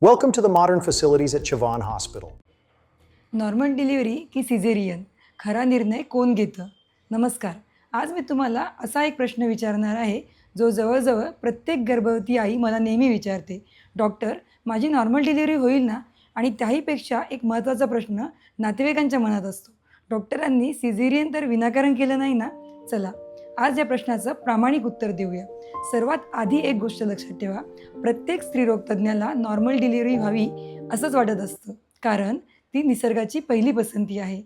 Welcome to the modern facilities at Chavan Hospital. Normal delivery की caesarean, खरा निर्णय कोण घेतं? नमस्कार. आज मी तुम्हाला असा एक प्रश्न विचारणार आहे जो जवळजवळ प्रत्येक गर्भवती आई मला नेहमी विचारते. डॉक्टर, माझी नॉर्मल डिलिव्हरी होईल ना? आणि त्याहीपेक्षा एक महत्त्वाचा प्रश्न नातेवाईकांच्या मनात असतो. डॉक्टरांनी सिझेरियन तर विनाकारण केलं नाही ना? चला, आज या प्रश्नाचं प्रामाणिक उत्तर देऊया. सर्वात आधी एक गोष्ट लक्षात ठेवा, प्रत्येक स्त्रीरोग तज्ज्ञाला नॉर्मल डिलिव्हरी व्हावी असंच वाटत असतं, कारण ती निसर्गाची पहिली पसंती आहे.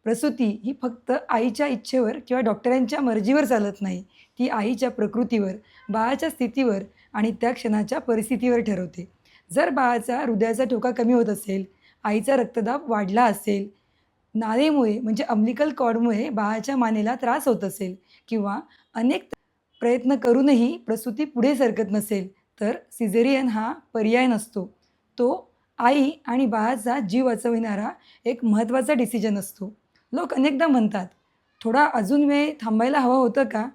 प्रसूती ही फक्त आईच्या इच्छेवर किंवा डॉक्टरांच्या मर्जीवर चालत नाही. ती आईच्या प्रकृतीवर, बाळाच्या स्थितीवर आणि त्या क्षणाच्या परिस्थितीवर ठरवते. जर बाळाचा हृदयाचा ठोका कमी होत असेल, आईचा रक्तदाब वाढला असेल, नाळेमुळे म्हणजे अम्बिलिकल कॉर्डमुळे बाळाच्या मानेला त्रास होत असेल किंवा अनेक प्रयत्न करूनही प्रसूती पुढे सरकत नसेल, तर सिझेरियन हा पर्याय नसतो. तो आई आणि बाळाचा जीव वाचविणारा एक महत्त्वाचा डिसिजन असतो. लोक अनेकदा म्हणतात, थोडा अजून वेळ थांबायला हवं होतं का?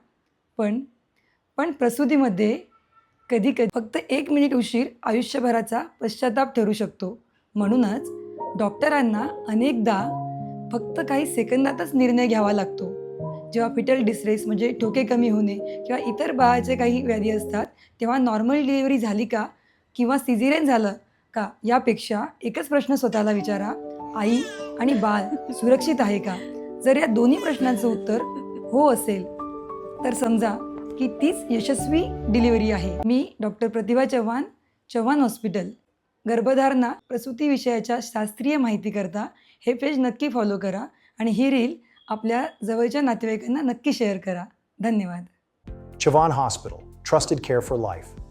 पण पण प्रसूतीमध्ये कधी-कधी फक्त 1 मिनिट उशीर आयुष्यभराचा पश्चाताप ठरू शकतो. म्हणूनच डॉक्टरांना अनेकदा फक्त काही सेकंदातच निर्णय घ्यावा लागतो. जेव्हा फिटल डिस्ट्रेस म्हणजे ठोके कमी होणे किंवा इतर बाळाचे काही व्याधी असतात, तेव्हा नॉर्मल डिलिव्हरी झाली का? किंवा सिझेरियन झालं का? यापेक्षा एकच प्रश्न स्वतःला विचारा, आई आणि बाळ सुरक्षित आहे का? जर या दोन्ही प्रश्नांचं उत्तर हो असेल, तर समजा की तीच यशस्वी डिलिव्हरी आहे. मी डॉक्टर प्रतिभा चव्हाण, चव्हाण हॉस्पिटल. गर्भधारणा प्रसूतीविषयाच्या शास्त्रीय माहितीकरता हे पेज नक्की फॉलो करा आणि ही रील आपल्या जवळच्या नातेवाईकांना नक्की शेअर करा. धन्यवाद. Chavan Hospital, trusted care for life.